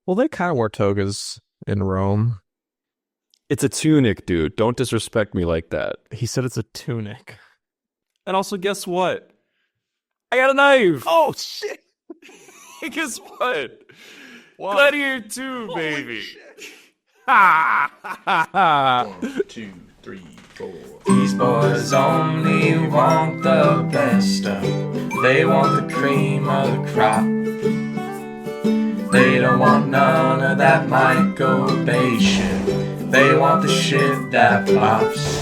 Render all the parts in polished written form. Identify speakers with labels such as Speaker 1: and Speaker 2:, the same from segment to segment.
Speaker 1: Well, they kind of wore togas in Rome.
Speaker 2: It's a tunic, dude. Don't disrespect me like that.
Speaker 1: He said it's a tunic.
Speaker 2: And also, guess what? I got a knife.
Speaker 1: Oh shit!
Speaker 2: Guess what?
Speaker 1: What?
Speaker 2: Gladiator 2,
Speaker 1: Holy
Speaker 2: baby.
Speaker 1: shit.
Speaker 2: Ha ha ha ha.
Speaker 3: 1, 2, 3, 4. These boys only want the best stuff. They want the cream of the crop. They don't want none of that Michael Bay shit. They want the shit that pops.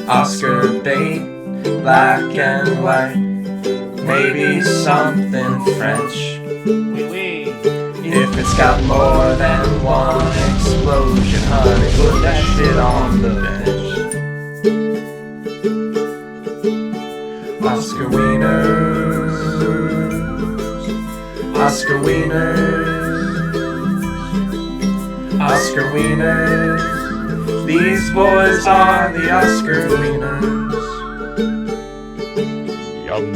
Speaker 3: Oscar bait, black and white. Maybe something French. If it's got more than one explosion, honey, put that shit on the bench. Oscar Wieners, Oscar Wieners, Oscar Wieners. These boys are the Oscar Wieners.
Speaker 2: Yum,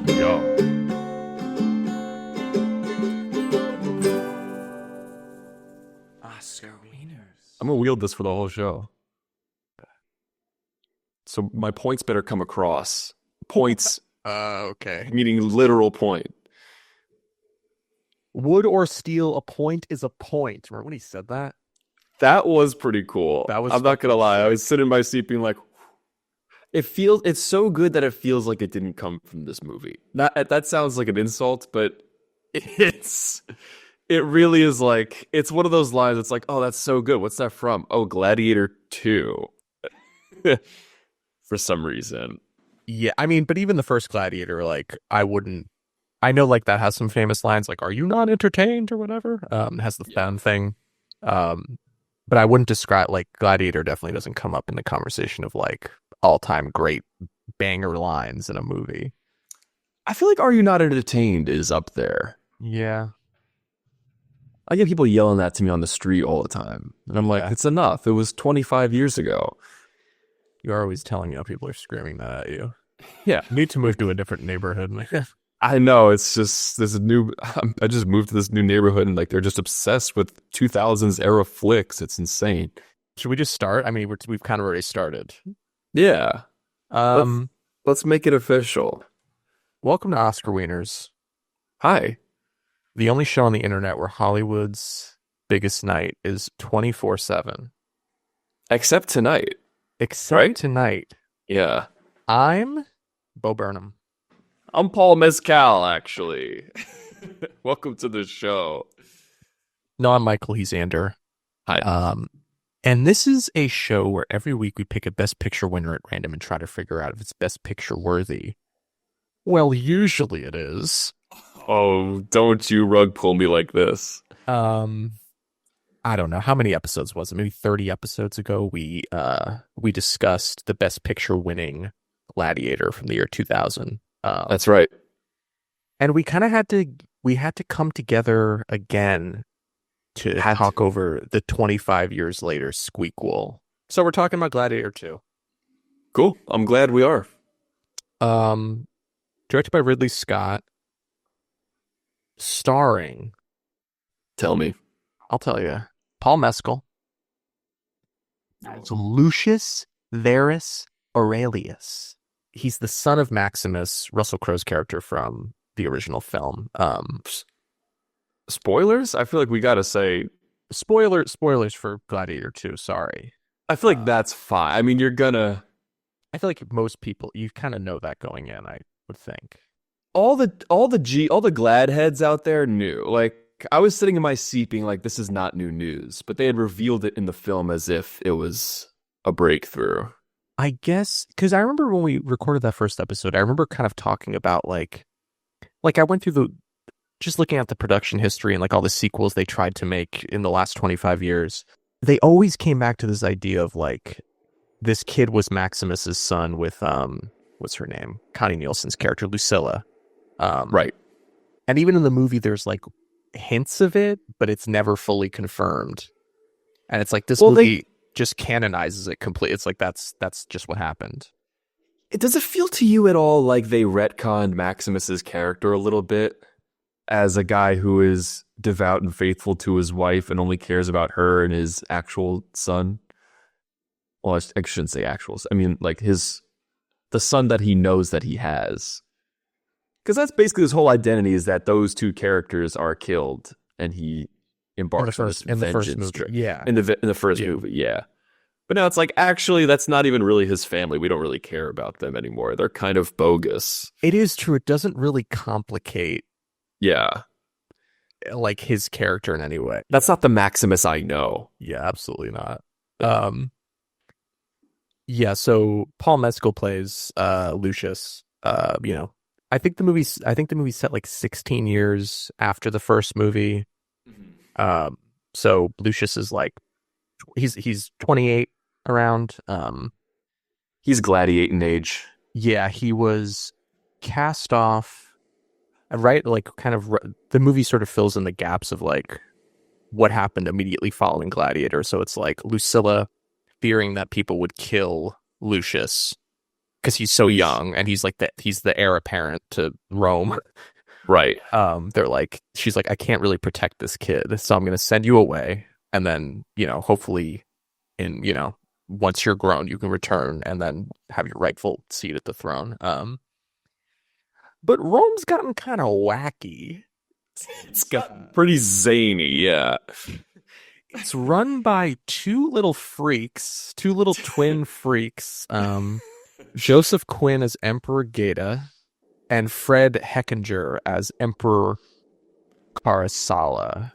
Speaker 2: yum.
Speaker 3: Oscar Wieners.
Speaker 2: I'm gonna wield this for the whole show. So my points better come across. Points,
Speaker 1: Okay.
Speaker 2: meaning literal point.
Speaker 1: Wood or steel, a point is a point. Remember when he said that?
Speaker 2: That was pretty cool.
Speaker 1: That was
Speaker 2: I'm not gonna
Speaker 1: fucking
Speaker 2: lie. I
Speaker 1: sick.
Speaker 2: was sitting in my seat being like, it's so good that it feels like it didn't come from this movie. Not that sounds like an insult, but it really is like, it's one of those lines. It's like, oh, that's so good. What's that from? Oh, Gladiator 2. For some reason.
Speaker 1: Yeah, I mean, but even the first Gladiator, like, I know, like, that has some famous lines, like, "Are you not entertained?" or whatever. Has the fan thing. But I wouldn't describe, like, Gladiator definitely doesn't come up in the conversation of, like, all-time great banger lines in a movie.
Speaker 2: I feel like Are You Not Entertained is up there.
Speaker 1: Yeah.
Speaker 2: I get people yelling that to me on the street all the time. And I'm like,
Speaker 1: Yeah.
Speaker 2: it's enough. It was 25 years ago.
Speaker 1: You're always telling me how people are screaming that at you.
Speaker 2: Yeah.
Speaker 1: Need to move to a different neighborhood.
Speaker 2: I know. It's just, there's a new, I just moved to this new neighborhood and like they're just obsessed with 2000s era flicks. It's insane.
Speaker 1: Should we just start? I mean, we've kind of already started.
Speaker 2: Yeah.
Speaker 1: Um,
Speaker 2: Let's make it official.
Speaker 1: Welcome to Oscar Wieners,
Speaker 2: Hi.
Speaker 1: the only show on the internet where Hollywood's biggest night is 24/7.
Speaker 2: Except tonight.
Speaker 1: Except
Speaker 2: Right?
Speaker 1: tonight.
Speaker 2: Yeah.
Speaker 1: I'm Bo Burnham.
Speaker 2: I'm Paul Mezcal, actually. Welcome to the show.
Speaker 1: No, I'm Michael Hesander.
Speaker 2: Hi.
Speaker 1: And this is a show where every week we pick a Best Picture winner at random and try to figure out if it's Best Picture worthy. Well, usually it is.
Speaker 2: Oh, don't you rug pull me like this.
Speaker 1: I don't know how many episodes was it? Maybe 30 episodes ago. We discussed the Best Picture winning Gladiator from the year 2000.
Speaker 2: That's right.
Speaker 1: And we kind of had to come together again to talk over the 25 years later squeakquel. So we're talking about Gladiator 2.
Speaker 2: Cool. I'm glad we are.
Speaker 1: Directed by Ridley Scott, starring,
Speaker 2: Tell me.
Speaker 1: I'll tell you, Paul Mescal as Lucius Verus Aurelius. He's the son of Maximus, Russell Crowe's character from the original film.
Speaker 2: Spoilers? I feel like we gotta say.
Speaker 1: Spoilers for Gladiator 2, sorry.
Speaker 2: I feel like that's fine. I mean, you're gonna.
Speaker 1: I feel like most people, you kind of know that going in, I would think.
Speaker 2: All the Glad heads out there knew. Like, I was sitting in my seat being like, this is not new news. But they had revealed it in the film as if it was a breakthrough.
Speaker 1: I guess, because I remember when we recorded that first episode, I remember kind of talking about like I went through just looking at the production history and like all the sequels they tried to make in the last 25 years. They always came back to this idea of like, this kid was Maximus's son with, what's her name? Connie Nielsen's character, Lucilla.
Speaker 2: Right.
Speaker 1: And even in the movie, there's like hints of it, but it's never fully confirmed. And it's like this movie just canonizes it completely. It's like that's just what happened.
Speaker 2: Does it feel to you at all like they retconned Maximus's character a little bit? as a guy who is devout and faithful to his wife and only cares about her and his actual son. Well, I shouldn't say actual. I mean, like the son that he knows that he has. Because that's basically his whole identity, is that those two characters are killed and he embarks on this
Speaker 1: in the first
Speaker 2: vengeance
Speaker 1: movie.
Speaker 2: trip.
Speaker 1: Yeah.
Speaker 2: In the first movie, yeah. But now it's like, actually, that's not even really his family. We don't really care about them anymore. They're kind of bogus.
Speaker 1: It is true. It doesn't really complicate
Speaker 2: Yeah.
Speaker 1: like his character in any way.
Speaker 2: That's not the Maximus I know.
Speaker 1: Yeah, absolutely not. Yeah, so Paul Mescal plays Lucius. I think the movie's set like 16 years after the first movie. So Lucius is like he's 28 around.
Speaker 2: He's gladiating age.
Speaker 1: Yeah, he was cast off, right? Like kind of the movie sort of fills in the gaps of like what happened immediately following Gladiator. So it's like Lucilla fearing that people would kill Lucius because he's so young and he's the heir apparent to Rome.
Speaker 2: Right.
Speaker 1: She's like, I can't really protect this kid, so I'm going to send you away. And then, hopefully once you're grown, you can return and then have your rightful seat at the throne. But Rome's gotten kind of wacky.
Speaker 2: It's got pretty zany, yeah.
Speaker 1: It's run by two little twin freaks. Joseph Quinn as Emperor Geta and Fred Heckinger as Emperor Caracalla,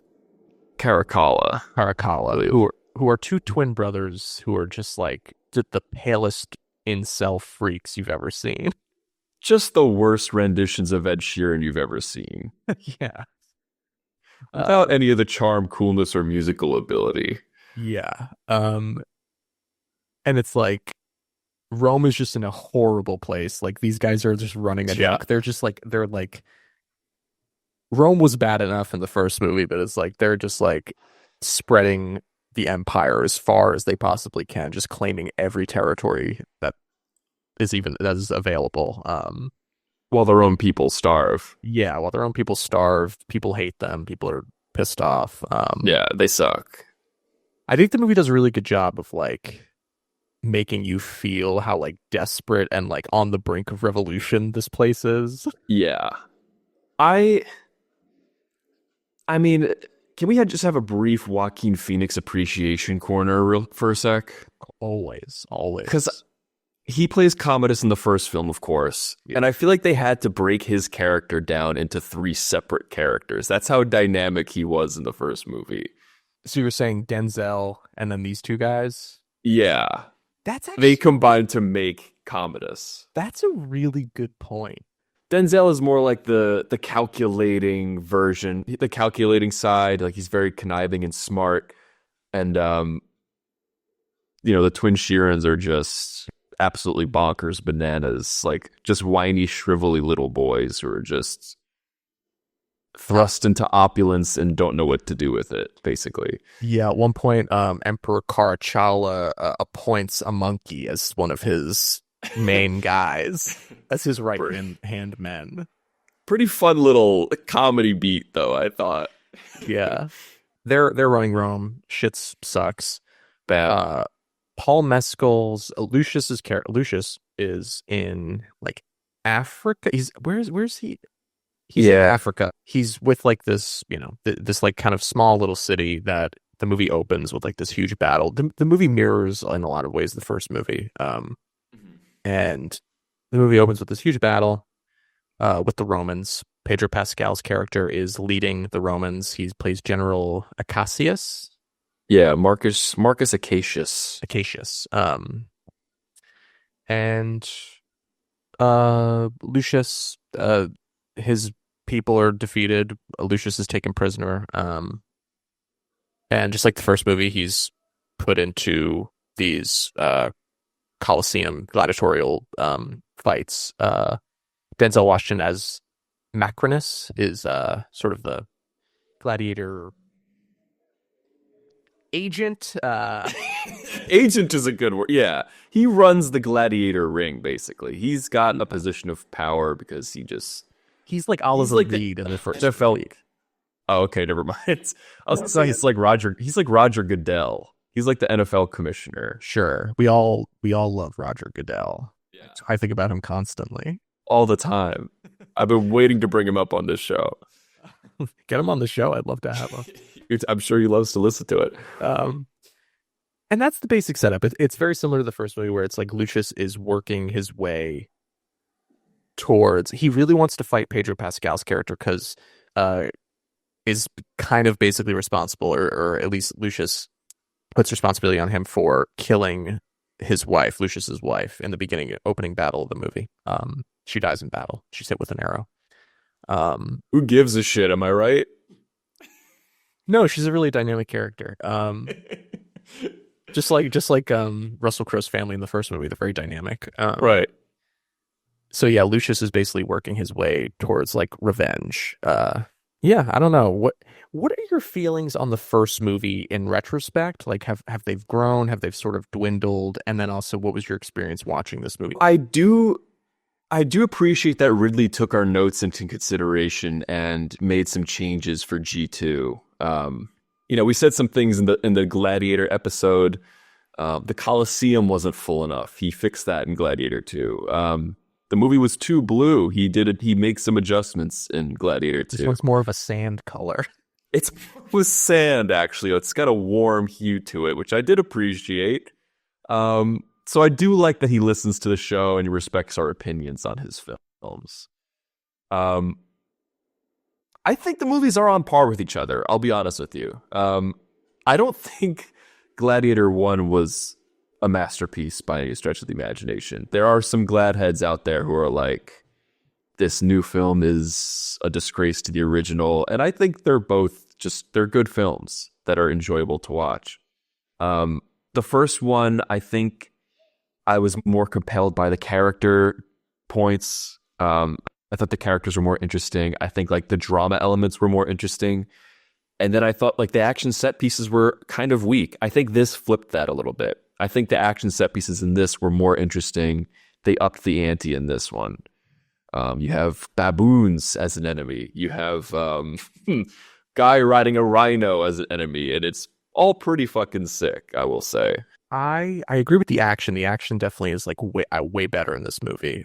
Speaker 1: who are two twin brothers who are just like the palest incel freaks you've ever seen.
Speaker 2: Just the worst renditions of Ed Sheeran you've ever seen.
Speaker 1: Yeah.
Speaker 2: Without any of the charm, coolness, or musical ability.
Speaker 1: Yeah. And it's like Rome is just in a horrible place. Like these guys are just running amok. They're like Rome was bad enough in the first movie, but it's like they're just like spreading the empire as far as they possibly can, just claiming every territory that is available.
Speaker 2: While their own people starve.
Speaker 1: Yeah, while their own people starve, people hate them, people are pissed off.
Speaker 2: Yeah, they suck.
Speaker 1: I think the movie does a really good job of like making you feel how like desperate and like on the brink of revolution this place is.
Speaker 2: Yeah. I mean, can we just have a brief Joaquin Phoenix appreciation corner for a sec?
Speaker 1: Always.
Speaker 2: Because he plays Commodus in the first film, of course. Yeah. And I feel like they had to break his character down into 3 separate characters. That's how dynamic he was in the first movie.
Speaker 1: So you were saying Denzel and then these two guys?
Speaker 2: Yeah. They combined to make Commodus.
Speaker 1: That's a really good point.
Speaker 2: Denzel is more like the calculating version, the calculating side. Like he's very conniving and smart. And, the twin Sheerans are just absolutely bonkers bananas, like just whiny, shrivelly little boys who are just thrust into opulence and don't know what to do with it, basically.
Speaker 1: Yeah, at one point, Emperor Caracalla appoints a monkey as one of his main guys, as his right-hand men.
Speaker 2: Pretty fun little comedy beat, though, I thought.
Speaker 1: Yeah. They're running Rome. Shit sucks.
Speaker 2: Bad.
Speaker 1: Paul Mescal's Lucius is in like Africa. Where's he? He's in Africa. He's with like this, this like kind of small little city that the movie opens with like this huge battle. The movie mirrors in a lot of ways the first movie. And the movie opens with this huge battle with the Romans. Pedro Pascal's character is leading the Romans. He plays General Acacius.
Speaker 2: Yeah, Marcus Acacius.
Speaker 1: And Lucius, his people are defeated. Lucius is taken prisoner. And just like the first movie, he's put into these Colosseum gladiatorial fights. Denzel Washington as Macrinus is sort of the gladiator agent.
Speaker 2: Agent is a good word. Yeah. He runs the gladiator ring, basically. He's got a position of power because he just
Speaker 1: He's like Oliver
Speaker 2: like the
Speaker 1: Reed in the first
Speaker 2: NFL.
Speaker 1: movie.
Speaker 2: Oh, okay, never mind. I was gonna say he's like Roger. He's like Roger Goodell. He's like the NFL commissioner.
Speaker 1: Sure. We all love Roger Goodell.
Speaker 2: Yeah.
Speaker 1: I think about him constantly.
Speaker 2: All the time. I've been waiting to bring him up on this show.
Speaker 1: Get him on the show. I'd love to have him.
Speaker 2: I'm sure he loves to listen to it.
Speaker 1: And that's the basic setup. It's very similar to the first movie where it's like Lucius is working his way towards. He really wants to fight Pedro Pascal's character because is kind of basically responsible, or at least Lucius puts responsibility on him for killing his wife, Lucius's wife, in the opening battle of the movie. She dies in battle. She's hit with an arrow.
Speaker 2: Who gives a shit? Am I right?
Speaker 1: No, she's a really dynamic character. Just like Russell Crowe's family in the first movie, they're very dynamic.
Speaker 2: Right.
Speaker 1: So yeah, Lucius is basically working his way towards like revenge. Yeah, I don't know. What are your feelings on the first movie in retrospect? Like have they grown? Have they sort of dwindled? And then also, what was your experience watching this movie?
Speaker 2: I do appreciate that Ridley took our notes into consideration and made some changes for G2. We said some things in the Gladiator episode. The Colosseum wasn't full enough. He fixed that in Gladiator 2. The movie was too blue. He makes some adjustments in Gladiator 2.
Speaker 1: This one's more of a sand color.
Speaker 2: It was sand, actually. It's got a warm hue to it, which I did appreciate. So I do like that he listens to the show and he respects our opinions on his films. I think the movies are on par with each other. I'll be honest with you. I don't think Gladiator 1 was a masterpiece by any stretch of the imagination. There are some Gladheads out there who are like, this new film is a disgrace to the original. And I think they're good films that are enjoyable to watch. The first one, I think I was more compelled by the character points. I thought the characters were more interesting. I think like the drama elements were more interesting. And then I thought like the action set pieces were kind of weak. I think this flipped that a little bit. I think the action set pieces in this were more interesting. They upped the ante in this one. You have baboons as an enemy. You have guy riding a rhino as an enemy. And it's all pretty fucking sick, I will say.
Speaker 1: I agree with the action. The action definitely is like way better in this movie.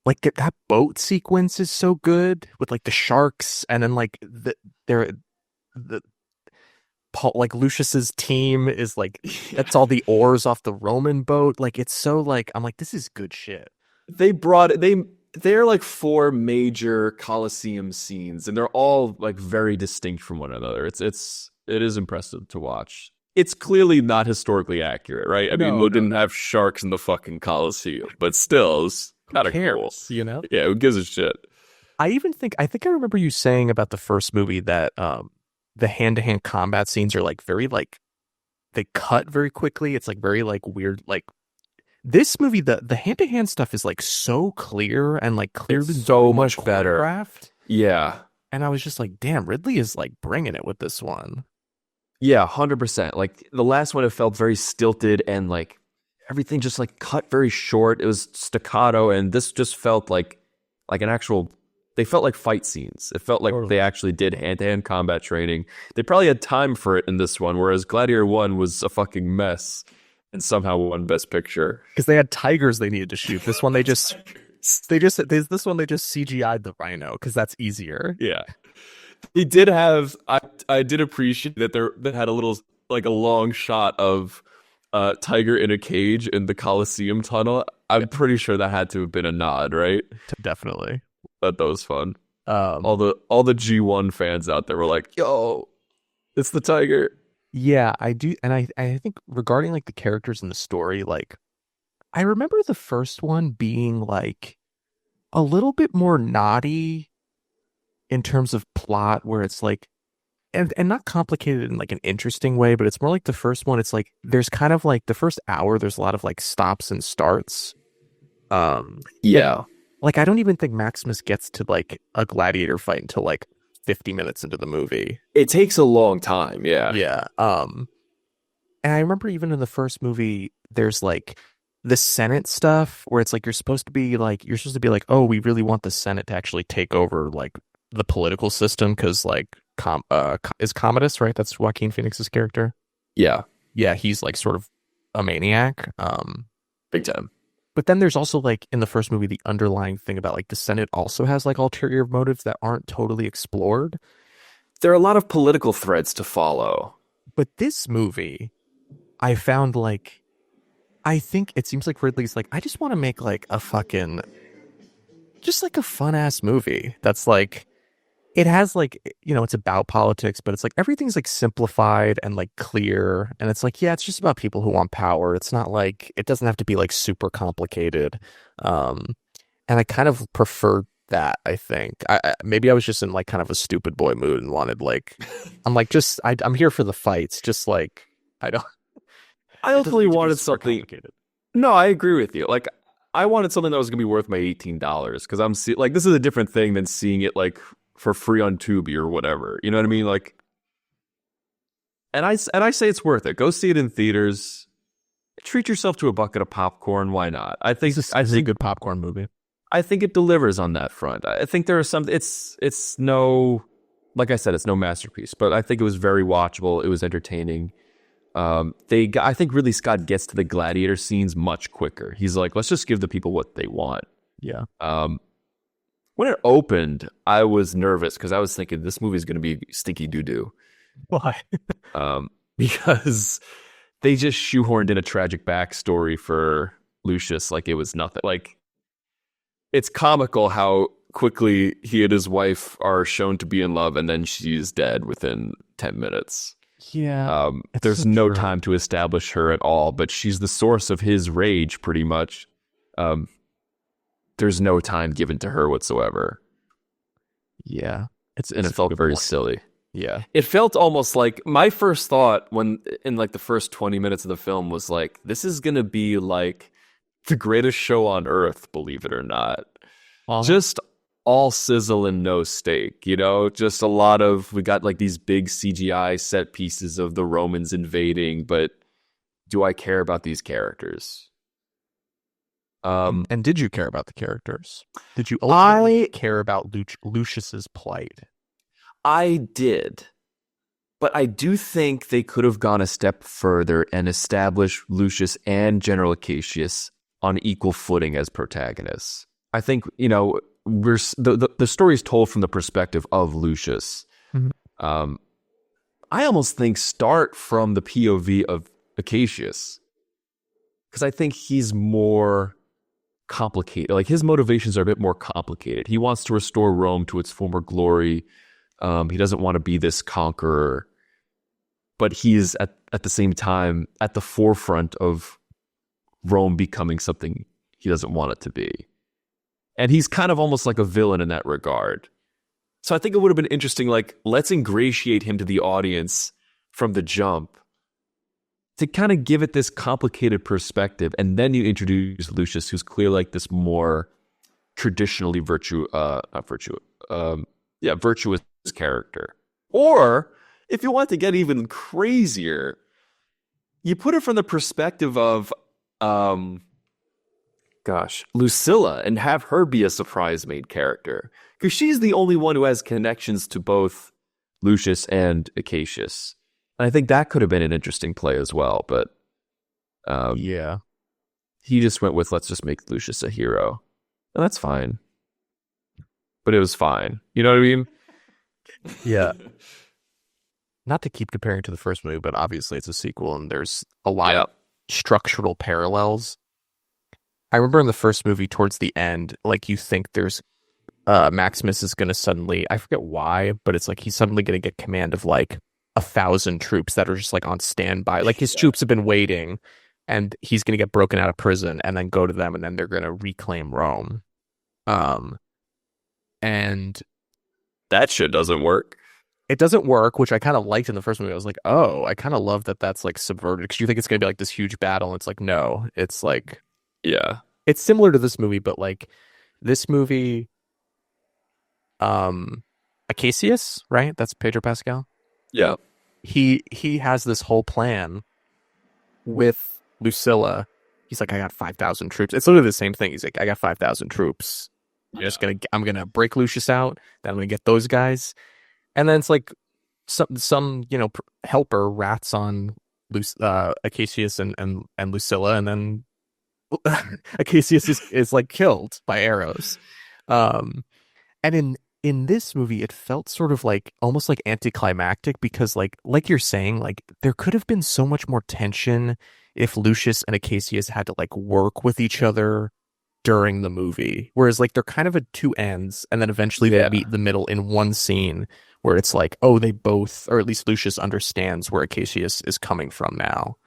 Speaker 1: Like that boat sequence is so good with like the sharks, and then like like Lucius's team is like that's all the oars off the Roman boat. Like it's so like I'm like this is good shit.
Speaker 2: They're like 4 major Colosseum scenes, and they're all like very distinct from one another. It is impressive to watch. It's clearly not historically accurate, right? I mean, we didn't have sharks in the fucking Colosseum, but still, it's kind of cool.
Speaker 1: You know?
Speaker 2: Yeah, who gives a shit?
Speaker 1: I think I remember you saying about the first movie that the hand-to-hand combat scenes are like very like they cut very quickly. It's like very like weird. Like this movie, the hand-to-hand stuff is like so clear and like clearly
Speaker 2: so much better.
Speaker 1: Choreographed.
Speaker 2: Yeah,
Speaker 1: and I was just like, damn, Ridley is like bringing it with this one.
Speaker 2: Yeah, 100%. Like the last one, it felt very stilted and like everything just like cut very short. It was staccato, and this just felt like an actual. They felt like fight scenes. It felt like they actually did hand-to-hand combat training. They probably had time for it in this one, whereas Gladiator 1 was a fucking mess and somehow won Best Picture
Speaker 1: because they had tigers they needed to shoot. This one this one they just CGI'd the rhino because that's easier.
Speaker 2: Yeah. He did have. I did appreciate that they had a little like a long shot of tiger in a cage in the Colosseum tunnel. I'm pretty sure that had to have been a nod, right?
Speaker 1: Definitely.
Speaker 2: That was fun. All the G1 fans out there were like, "Yo, it's the tiger."
Speaker 1: Yeah, I do, and I think regarding like the characters in the story, like I remember the first one being like a little bit more naughty in terms of plot, where it's like and not complicated in like an interesting way, but it's more like the first one. It's like there's kind of like the first hour there's a lot of like stops and starts.
Speaker 2: Yeah.
Speaker 1: Like I don't even think Maximus gets to like a gladiator fight until like 50 minutes into the movie.
Speaker 2: It takes a long time, yeah.
Speaker 1: Yeah. And I remember even in the first movie there's like the Senate stuff where it's like you're supposed to be like, oh, we really want the Senate to actually take over like the political system because like is Commodus, right? That's Joaquin Phoenix's character.
Speaker 2: Yeah,
Speaker 1: Yeah, he's like sort of a maniac.
Speaker 2: big time.
Speaker 1: But then there's also like in the first movie the underlying thing about like the Senate also has like ulterior motives that aren't totally explored.
Speaker 2: There are a lot of political threads to follow.
Speaker 1: But this movie, I found like I think it seems like Ridley's like, I just want to make like a fucking just like a fun ass movie that's like it has like it's about politics, but it's like everything's like simplified and like clear, and it's like, yeah, it's just about people who want power. It's not like it doesn't have to be like super complicated. And I kind of preferred that. I think maybe I was just in like kind of a stupid boy mood and wanted like I'm like just I'm here for the fights, just like I don't
Speaker 2: I
Speaker 1: it doesn't
Speaker 2: ultimately
Speaker 1: need to be
Speaker 2: wanted
Speaker 1: super
Speaker 2: something.
Speaker 1: complicated.
Speaker 2: No, I agree with you. Like, I wanted something that was gonna be worth my $18 because like this is a different thing than seeing it like for free on Tubi or whatever. You know what I mean? Like, and I say it's worth it. Go see it in theaters. Treat yourself to a bucket of popcorn. Why not?
Speaker 1: It's a good popcorn movie.
Speaker 2: I think it delivers on that front. I think there are some. It's no, like I said, it's no masterpiece, but I think it was very watchable. It was entertaining. I think Ridley Scott gets to the gladiator scenes much quicker. He's like, let's just give the people what they want.
Speaker 1: Yeah.
Speaker 2: When it opened, I was nervous because I was thinking this movie is going to be stinky doo doo.
Speaker 1: Why?
Speaker 2: Because they just shoehorned in a tragic backstory for Lucius like it was nothing. Like, it's comical how quickly he and his wife are shown to be in love, and then she's dead within 10 minutes.
Speaker 1: Yeah.
Speaker 2: There's no time to establish her at all, but she's the source of his rage, pretty much. There's no time given to her whatsoever.
Speaker 1: Yeah.
Speaker 2: And it felt very silly.
Speaker 1: Yeah.
Speaker 2: It felt almost like my first thought when in like the first 20 minutes of the film was like, this is going to be like the greatest show on earth, believe it or not. Just all sizzle and no steak, just a lot of, we got like these big CGI set pieces of the Romans invading, but do I care about these characters?
Speaker 1: And did you care about the characters? Did you ultimately care about Lucius's plight?
Speaker 2: I did, but I do think they could have gone a step further and established Lucius and General Acacius on equal footing as protagonists. I think, the story is told from the perspective of Lucius.
Speaker 1: Mm-hmm.
Speaker 2: I almost think start from the POV of Acacius, because I think he's more complicated. Like, his motivations are a bit more complicated. He wants to restore Rome to its former glory. He doesn't want to be this conqueror, but he is at the same time at the forefront of Rome becoming something he doesn't want it to be. And he's kind of almost like a villain in that regard. So I think it would have been interesting, like, let's ingratiate him to the audience from the jump to kind of give it this complicated perspective. And then you introduce Lucius, who's clearly like this more traditionally virtuous character. Or if you want to get even crazier, you put it from the perspective of Lucilla, and have her be a surprise main character, because she's the only one who has connections to both Lucius and Acacius. And I think that could have been an interesting play as well, but
Speaker 1: yeah,
Speaker 2: he just went with, let's just make Lucius a hero. And that's fine. But it was fine. You know what I mean?
Speaker 1: Yeah. Not to keep comparing to the first movie, but obviously it's a sequel and there's a lot of structural parallels. I remember in the first movie, towards the end, like, you think there's Maximus is going to suddenly, I forget why, but it's like he's suddenly going to get command of like 1,000 troops that are just like on standby. Like, his troops have been waiting, and he's going to get broken out of prison and then go to them, and then they're going to reclaim Rome. And
Speaker 2: that shit doesn't work.
Speaker 1: It doesn't work, which I kind of liked in the first movie. I was like, oh, I kind of love that that's like subverted, because you think it's going to be like this huge battle, and it's like, no, it's like,
Speaker 2: yeah,
Speaker 1: it's similar to this movie, but like this movie, Acacius, right? That's Pedro Pascal.
Speaker 2: Yeah.
Speaker 1: He has this whole plan with Lucilla he's like, I got 5,000 troops. It's literally the same thing. He's like, I got 5,000 troops. I'm gonna break Lucius out. Then I'm gonna get those guys, and then it's like some helper rats on Acacius and Lucilla, and then Acacius is like killed by arrows. And in this movie, it felt sort of like almost like anticlimactic because like you're saying, like there could have been so much more tension if Lucius and Acacius had to like work with each other during the movie. Whereas like they're kind of at two ends, and then eventually they meet in the middle in one scene where it's like, oh, they both, or at least Lucius understands where Acacius is coming from now.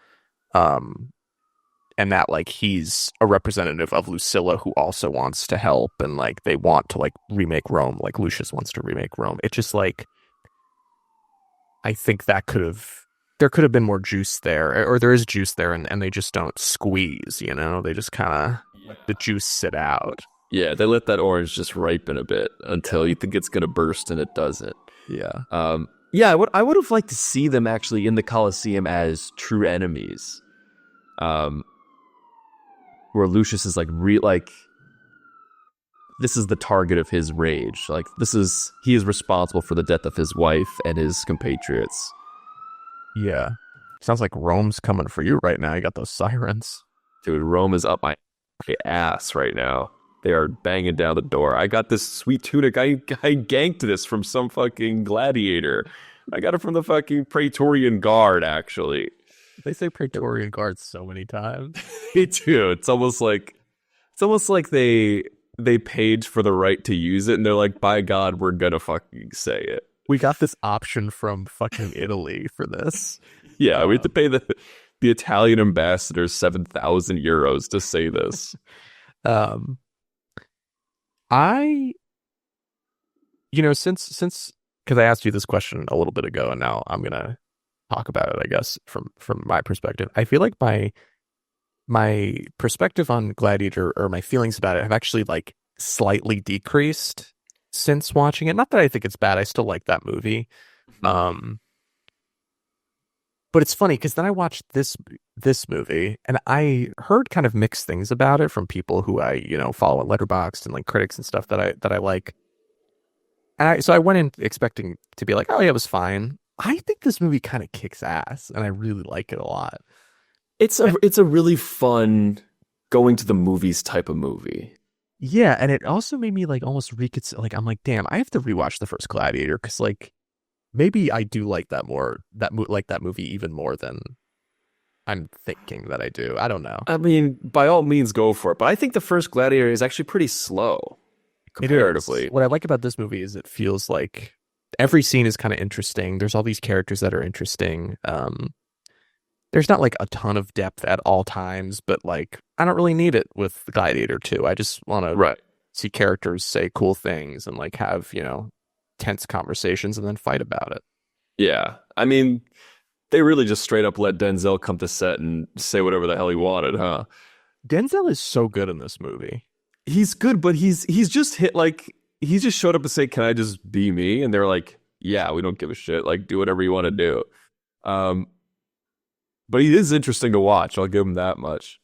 Speaker 1: And that like he's a representative of Lucilla who also wants to help, and like they want to like remake Rome, like Lucius wants to remake Rome. It just like, I think there could have been more juice there, or there is juice there, and they just don't squeeze, they just kind of let the juice sit out.
Speaker 2: Yeah, they let that orange just ripen a bit until you think it's gonna burst, and it doesn't.
Speaker 1: Yeah.
Speaker 2: Yeah, I would have liked to see them actually in the Colosseum as true enemies. Where Lucius is like this is the target of his rage. Like he is responsible for the death of his wife and his compatriots.
Speaker 1: Yeah. Sounds like Rome's coming for you right now. You got those sirens.
Speaker 2: Dude, Rome is up my ass right now. They are banging down the door. I got this sweet tunic. I ganked this from some fucking gladiator. I got it from the fucking Praetorian Guard, actually.
Speaker 1: They say Praetorian Guard so many times.
Speaker 2: Me too. It's almost like they paid for the right to use it, and they're like, by God, we're gonna fucking say it.
Speaker 1: We got this option from fucking Italy for this.
Speaker 2: Yeah, we had to pay the Italian ambassador 7,000 euros to say this. Since because I asked you this question a little bit ago, and now I'm gonna talk about it, I guess, from my perspective. I feel like my perspective on Gladiator, or my feelings about it, have actually like slightly decreased since watching it. Not that I think it's bad. I still like that movie. But it's funny because then I watched this movie, and I heard kind of mixed things about it from people who I follow on Letterboxd and like critics and stuff that I like. And so I went in expecting to be like, oh yeah, it was fine. I think this movie kind of kicks ass, and I really like it a lot. It's a really fun going to the movies type of movie.
Speaker 1: Yeah, and it also made me like almost reconsider. Like I'm like, damn, I have to rewatch the first Gladiator because like maybe I do like that more. Like that movie even more than I'm thinking that I do. I don't know.
Speaker 2: I mean, by all means, go for it. But I think the first Gladiator is actually pretty slow comparatively.
Speaker 1: What I like about this movie is it feels like every scene is kind of interesting. There's all these characters that are interesting. There's not like a ton of depth at all times, but like I don't really need it with Gladiator 2. I just want to see characters say cool things and like have, tense conversations and then fight about it.
Speaker 2: Yeah. I mean, they really just straight up let Denzel come to set and say whatever the hell he wanted, huh?
Speaker 1: Denzel is so good in this movie.
Speaker 2: He's good, but he's just he just showed up to say, "Can I just be me?" And they're like, "Yeah, we don't give a shit. Like, do whatever you want to do." But he is interesting to watch. I'll give him that much.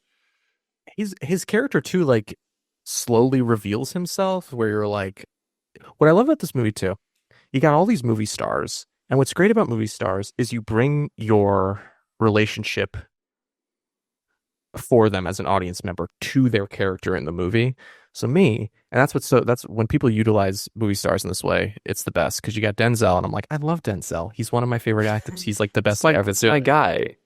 Speaker 1: His character too, like, slowly reveals himself. Where you're like, what I love about this movie too, you got all these movie stars, and what's great about movie stars is you bring your relationship for them as an audience member to their character in the movie. So that's when people utilize movie stars in this way, it's the best, because you got Denzel, and I'm like, I love Denzel. He's one of my favorite actors. He's like the best guy ever.
Speaker 2: It's my guy.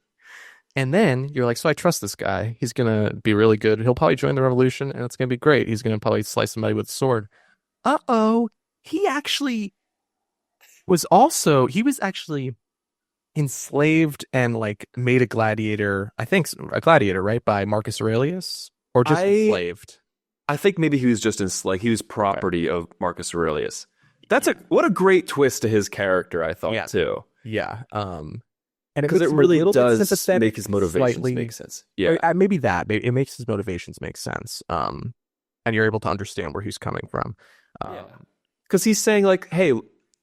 Speaker 1: And then you're like, so I trust this guy. He's gonna be really good. He'll probably join the revolution, and it's gonna be great. He's gonna probably slice somebody with a sword. He actually was actually enslaved and like made a gladiator. I think a gladiator, right, by Marcus Aurelius, or just enslaved.
Speaker 2: I think maybe he was just he was property of Marcus Aurelius. What a great twist to his character, I thought, too.
Speaker 1: Yeah. And
Speaker 2: because it really does make his motivations make sense. Yeah.
Speaker 1: Maybe it makes his motivations make sense. And you're able to understand where he's coming from.
Speaker 2: Because he's saying like, hey,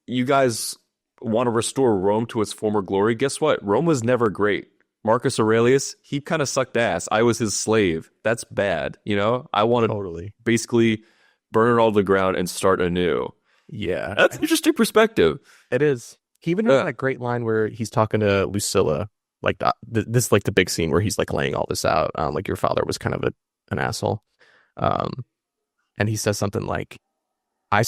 Speaker 2: you guys want to restore Rome to its former glory? Guess what? Rome was never great. Marcus Aurelius, he kind of sucked ass. I was his slave. That's bad. I want to
Speaker 1: Totally.
Speaker 2: basically burn it all to the ground and start anew.
Speaker 1: Yeah,
Speaker 2: That's an interesting perspective.
Speaker 1: it is. He even has that great line where he's talking to Lucilla, like this is like the big scene where he's like laying all this out. Like your father was kind of an asshole, and he says something like, I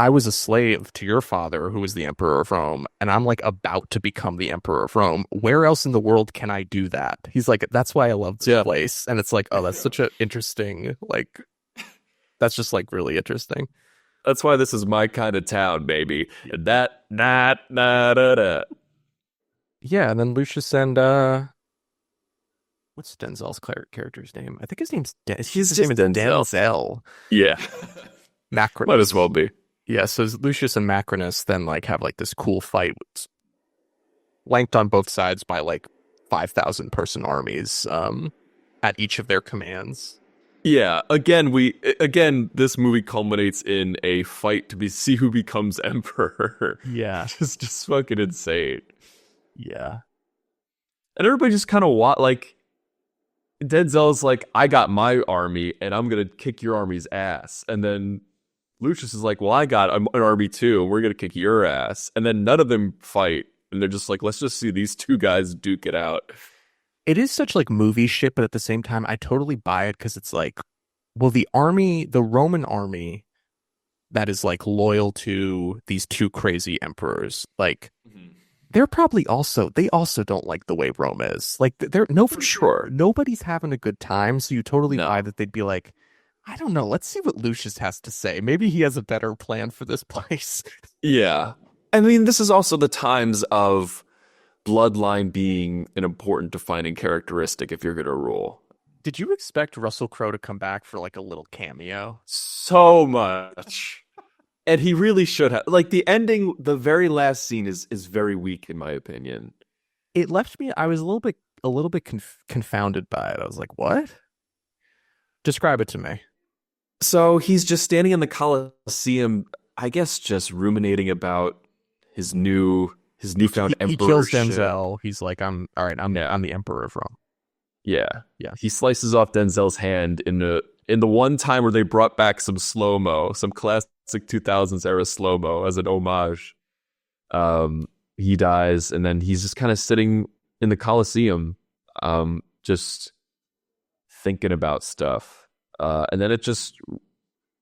Speaker 1: was a slave to your father, who was the emperor of Rome, and I'm like about to become the emperor of Rome. Where else in the world can I do that? He's like, that's why I love this place, and it's like, oh, that's such an interesting like. That's just like really interesting.
Speaker 2: That's why this is my kind of town, baby. That, nah, nah, da, da.
Speaker 1: Yeah, and then Lucius and what's Denzel's character's name? I think his name's
Speaker 2: His name is
Speaker 1: Denzel.
Speaker 2: Yeah.
Speaker 1: Macronus.
Speaker 2: Might as well be.
Speaker 1: Yeah, so Lucius and Macronus then like have like this cool fight, flanked on both sides by like 5,000 person armies at each of their commands.
Speaker 2: Yeah, again, this movie culminates in a fight to see who becomes emperor.
Speaker 1: Yeah.
Speaker 2: just fucking insane.
Speaker 1: Yeah.
Speaker 2: And everybody just kind of like Denzel's like, I got my army and I'm gonna kick your army's ass. And then Lucius is like, well, I got an army too, and we're gonna kick your ass. And then none of them fight, and they're just like, let's just see these two guys duke it out.
Speaker 1: It is such like movie shit, but at the same time, I totally buy it because it's like, well, the Roman army that is like loyal to these two crazy emperors, like they also don't like the way Rome is. Like for sure, nobody's having a good time. So you totally buy that they'd be like, I don't know, let's see what Lucius has to say. Maybe he has a better plan for this place.
Speaker 2: Yeah. I mean, this is also the times of bloodline being an important defining characteristic if you're going to rule.
Speaker 1: Did you expect Russell Crowe to come back for like a little cameo?
Speaker 2: So much. And he really should have. Like the ending, the very last scene is very weak in my opinion.
Speaker 1: It left me, I was a little bit confounded by it. I was like, what? Describe it to me.
Speaker 2: So he's just standing in the Colosseum, I guess just ruminating about his newfound emperorship. He
Speaker 1: kills Denzel. He's like, I'm the emperor of Rome.
Speaker 2: Yeah.
Speaker 1: Yeah.
Speaker 2: He slices off Denzel's hand in the one time where they brought back some slow-mo, some classic 2000s era slow-mo as an homage. He dies, and then he's just kind of sitting in the Colosseum, just thinking about stuff. And then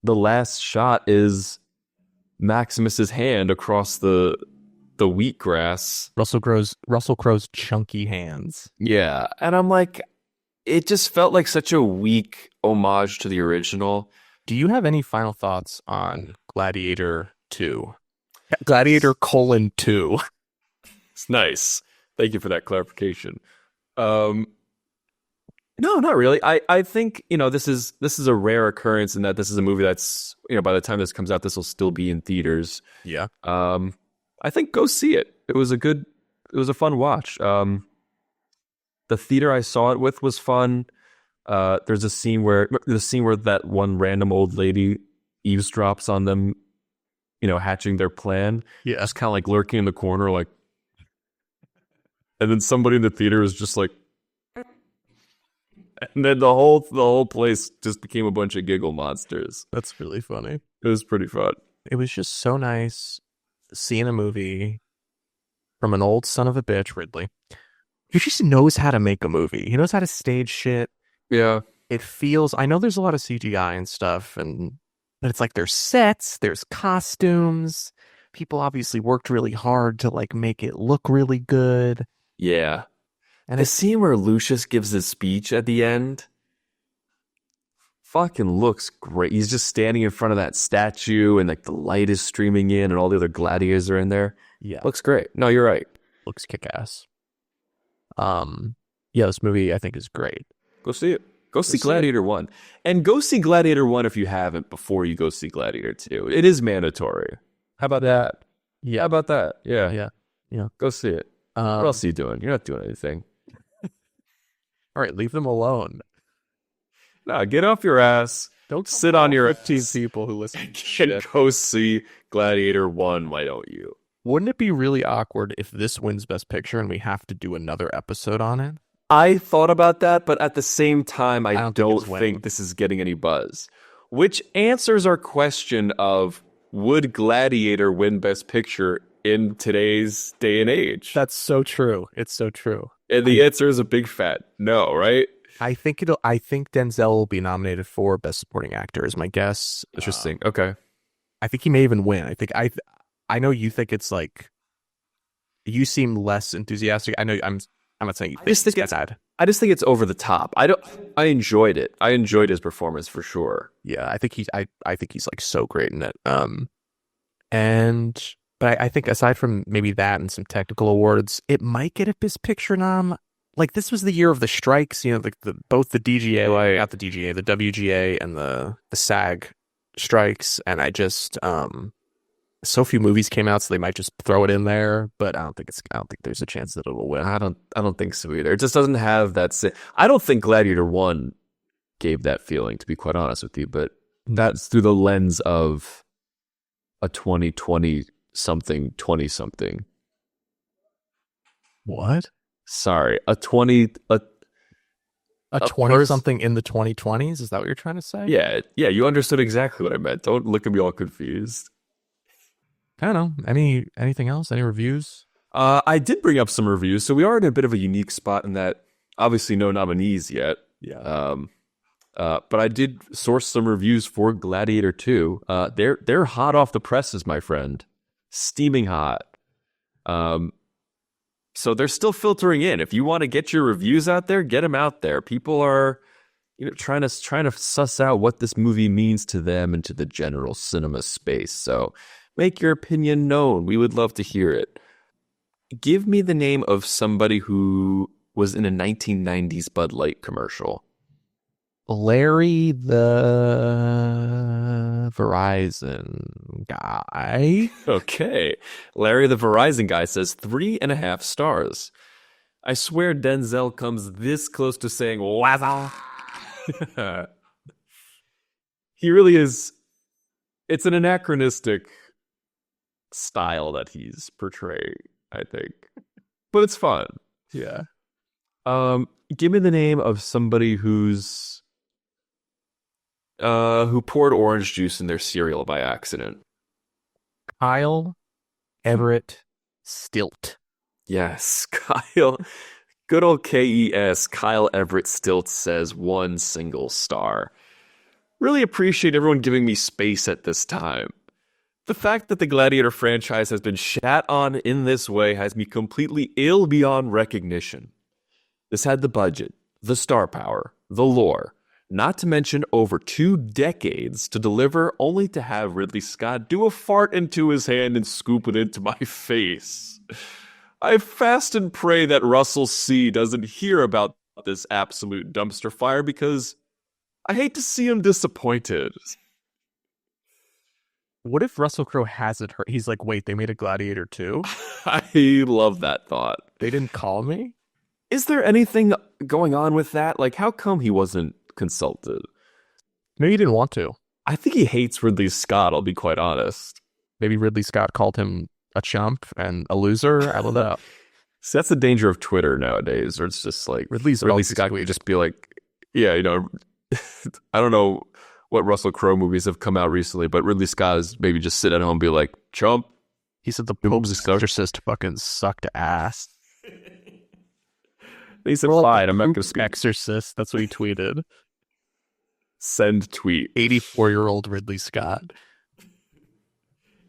Speaker 2: the last shot is Maximus's hand across the wheatgrass.
Speaker 1: Russell Crowe's chunky hands.
Speaker 2: Yeah, and I'm like, it just felt like such a weak homage to the original.
Speaker 1: Do you have any final thoughts on Gladiator 2? Gladiator :2.
Speaker 2: It's nice. Thank you for that clarification. No, not really. I think, this is a rare occurrence in that this is a movie that's, by the time this comes out, this will still be in theaters.
Speaker 1: Yeah.
Speaker 2: I think go see it. It was a fun watch. The theater I saw it with was fun. There's a scene where that one random old lady eavesdrops on them, hatching their plan.
Speaker 1: Yeah.
Speaker 2: Just kind of like lurking in the corner, like, and then somebody in the theater is just like, and then the whole place just became a bunch of giggle monsters.
Speaker 1: That's really funny.
Speaker 2: It was pretty fun.
Speaker 1: It was just so nice seeing a movie from an old son of a bitch, Ridley. He just knows how to make a movie. He knows how to stage shit.
Speaker 2: Yeah.
Speaker 1: It feels, I know there's a lot of CGI and stuff, but it's like there's sets, there's costumes. People obviously worked really hard to like make it look really good.
Speaker 2: Yeah.
Speaker 1: And
Speaker 2: the scene where Lucius gives his speech at the end fucking looks great. He's just standing in front of that statue and like the light is streaming in and all the other gladiators are in there.
Speaker 1: Yeah.
Speaker 2: Looks great. No, you're right.
Speaker 1: Looks kick-ass. Yeah, this movie I think is great.
Speaker 2: Go see it. Go see Gladiator 1. And go see Gladiator 1 if you haven't before you go see Gladiator 2. It is mandatory. How about that?
Speaker 1: Yeah.
Speaker 2: How about that? Yeah.
Speaker 1: Yeah.
Speaker 2: Go see it. What else are you doing? You're not doing anything.
Speaker 1: All right, leave them alone.
Speaker 2: No, get off your ass.
Speaker 1: Don't
Speaker 2: sit on your
Speaker 1: 15 people who listen to
Speaker 2: and
Speaker 1: shit.
Speaker 2: go see Gladiator 1, why don't you?
Speaker 1: Wouldn't it be really awkward if this wins Best Picture and we have to do another episode on it?
Speaker 2: I thought about that, but at the same time, I
Speaker 1: don't think
Speaker 2: don't
Speaker 1: it's winning.
Speaker 2: think this is getting any buzz. Which answers our question of, would Gladiator win Best Picture in today's day and age?
Speaker 1: That's so true. It's so true.
Speaker 2: And the answer is a big fat no, right?
Speaker 1: I think Denzel will be nominated for Best Supporting Actor is my guess.
Speaker 2: Interesting. Okay.
Speaker 1: I think he may even win. I know you think it's like you seem less enthusiastic. I know I'm not saying you think it's bad.
Speaker 2: I just think it's over the top. I enjoyed it. I enjoyed his performance for sure.
Speaker 1: Yeah, I think he's like so great in it. But I think aside from maybe that and some technical awards, it might get a Best Picture nom. Like this was the year of the strikes, you know, both the DGA, not the DGA, the WGA and the SAG strikes, and I just so few movies came out, so they might just throw it in there. But I don't think there's a chance that it'll win.
Speaker 2: I don't think so either. It just doesn't have that. I don't think Gladiator 1 gave that feeling, to be quite honest with you. But that's through the lens of a 2020 something.
Speaker 1: What?
Speaker 2: Sorry, a 20
Speaker 1: something in the 2020s. Is that what you're trying to say?
Speaker 2: Yeah. You understood exactly what I meant. Don't look at me all confused.
Speaker 1: I don't know. Anything else? Any reviews?
Speaker 2: I did bring up some reviews, so we are in a bit of a unique spot in that obviously no nominees yet.
Speaker 1: Yeah.
Speaker 2: But I did source some reviews for Gladiator 2. They're hot off the presses, my friend. Steaming hot. So they're still filtering in. If you want to get your reviews out there, get them out there. People are, trying to suss out what this movie means to them and to the general cinema space. So make your opinion known. We would love to hear it. Give me the name of somebody who was in a 1990s Bud Light commercial.
Speaker 1: Larry the Verizon guy.
Speaker 2: Okay. Larry the Verizon guy says 3.5 stars. I swear Denzel comes this close to saying Wazza. He really is. It's an anachronistic style that he's portraying, I think. But it's fun.
Speaker 1: Yeah.
Speaker 2: Give me the name of somebody who poured orange juice in their cereal by accident.
Speaker 1: Kyle Everett Stilt.
Speaker 2: Yes, Kyle. Good old KES. Kyle Everett Stilt says 1 single star. Really appreciate everyone giving me space at this time. The fact that the Gladiator franchise has been shat on in this way has me completely ill beyond recognition. This had the budget, the star power, the lore, not to mention over 2 decades to deliver, only to have Ridley Scott do a fart into his hand and scoop it into my face. I fast and pray that Russell C. doesn't hear about this absolute dumpster fire because I hate to see him disappointed.
Speaker 1: What if Russell Crowe hasn't heard? He's like, wait, they made a Gladiator 2?
Speaker 2: I love that thought.
Speaker 1: They didn't call me?
Speaker 2: Is there anything going on with that? Like, how come he wasn't consulted?
Speaker 1: Maybe he didn't want to.
Speaker 2: I think he hates Ridley Scott, I'll be quite honest.
Speaker 1: Maybe Ridley Scott called him a chump and a loser. I don't know.
Speaker 2: So that's the danger of Twitter nowadays, or it's just like Ridley Scott would just be like, yeah, I don't know what Russell Crowe movies have come out recently, but Ridley Scott is maybe just sit at home and be like, chump.
Speaker 1: He said the Pope's Exorcist fucking sucked ass.
Speaker 2: He said, fine, I'm not going to speak.
Speaker 1: Exorcist, that's what he tweeted.
Speaker 2: Send tweet.
Speaker 1: 84-year-old Ridley Scott.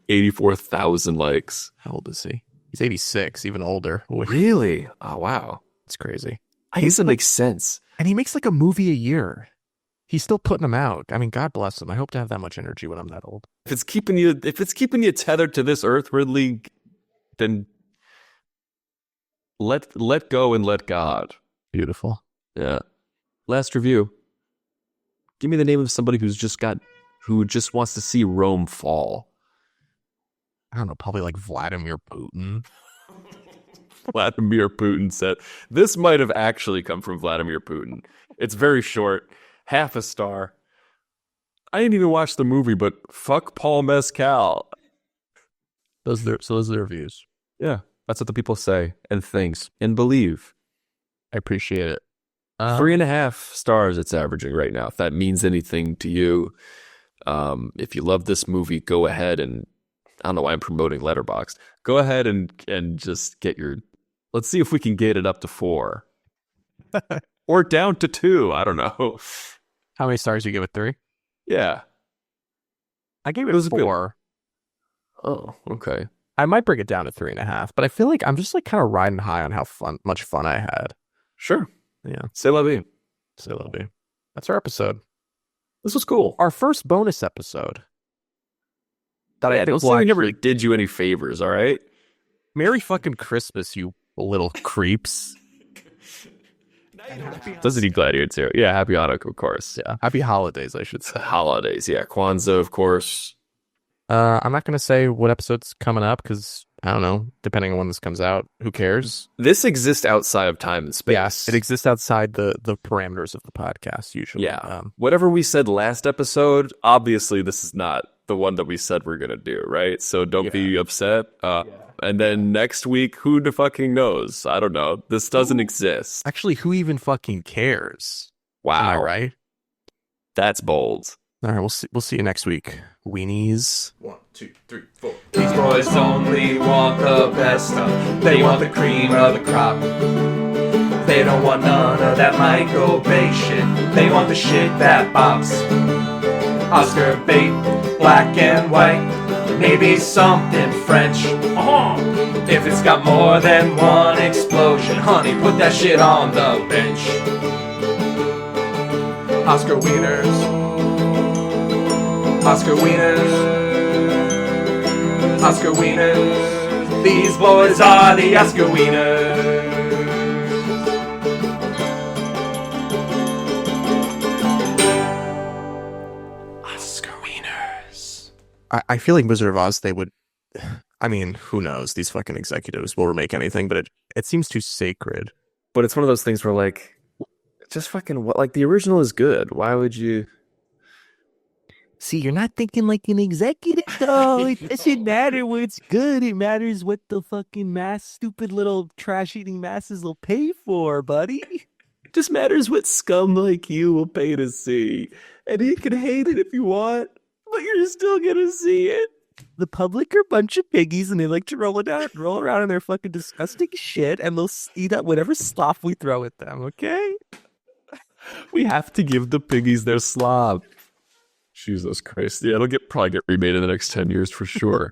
Speaker 2: 84,000 likes.
Speaker 1: How old is he? He's 86, even older.
Speaker 2: Really? Oh, wow.
Speaker 1: It's crazy.
Speaker 2: I guess it makes sense.
Speaker 1: And he makes like a movie a year. He's still putting them out. I mean, God bless him. I hope to have that much energy when I'm that old.
Speaker 2: If it's keeping you tethered to this earth, Ridley, then let go and let God.
Speaker 1: Beautiful.
Speaker 2: Yeah. Last review. Give me the name of somebody who just wants to see Rome fall.
Speaker 1: I don't know, probably like Vladimir Putin.
Speaker 2: Vladimir Putin said, this might have actually come from Vladimir Putin. It's very short. 0.5 star. I didn't even watch the movie, but fuck Paul Mescal.
Speaker 1: Those are the reviews.
Speaker 2: Yeah, that's what the people say and thinks and believe.
Speaker 1: I appreciate it.
Speaker 2: 3.5 stars it's averaging right now. If that means anything to you, if you love this movie, go ahead and I don't know why I'm promoting Letterboxd. Go ahead and just get your. Let's see if we can get it up to 4 or down to 2. I don't know.
Speaker 1: How many stars do you give it? 3?
Speaker 2: Yeah,
Speaker 1: I gave it
Speaker 2: was a good-
Speaker 1: 4.
Speaker 2: Oh, okay.
Speaker 1: I might bring it down to 3.5, but I feel like I'm just like kind of riding high on how much fun I had.
Speaker 2: Sure.
Speaker 1: Yeah.
Speaker 2: C'est la vie.
Speaker 1: So that'll be. That's our episode.
Speaker 2: This was cool.
Speaker 1: Our first bonus episode. That I
Speaker 2: Don't say we never did you any favors, all right?
Speaker 1: Merry fucking Christmas, you little creeps.
Speaker 2: Doesn't he Gladiator too? Yeah, happy Hanukkah, of course.
Speaker 1: Yeah. Happy holidays, I should say.
Speaker 2: Holidays, yeah. Kwanzaa, of course.
Speaker 1: I'm not going to say what episode's coming up because, I don't know, depending on when this comes out, who cares?
Speaker 2: This exists outside of time and space.
Speaker 1: Yes, it exists outside the parameters of the podcast, usually.
Speaker 2: Yeah. Whatever we said last episode, obviously this is not the one that we said we're going to do, right? So don't be upset. And then next week, who the fucking knows? I don't know. This doesn't exist.
Speaker 1: Actually, who even fucking cares?
Speaker 2: Wow.
Speaker 1: Am I right?
Speaker 2: That's bold.
Speaker 1: All right, we'll see you next week. Weenies.
Speaker 3: 1, 2, 3, 4. These boys only want the best stuff. They want the cream of the crop. They don't want none of that Michael Bay shit. They want the shit that bops. Oscar bait, black and white. Maybe something French. If it's got more than one explosion, honey, put that shit on the bench. Oscar Wieners. Oscar Wieners. Oscar Wieners. These boys are the Oscar Wieners. Oscar Wieners.
Speaker 1: I feel like Wizard of Oz, they would. I mean, who knows? These fucking executives will remake anything, but it seems too sacred.
Speaker 2: But it's one of those things where, like, just fucking what? Like, the original is good. Why would you?
Speaker 1: See, you're not thinking like an executive, though. It doesn't matter what's good. It matters what the fucking stupid little trash-eating masses will pay for, buddy.
Speaker 2: It just matters what scum like you will pay to see. And you can hate it if you want, but you're still gonna see it.
Speaker 1: The public are a bunch of piggies, and they like to roll around in their fucking disgusting shit, and they'll eat up whatever slop we throw at them, okay?
Speaker 2: We have to give the piggies their slop. Jesus Christ. Yeah, it'll probably get remade in the next 10 years for sure.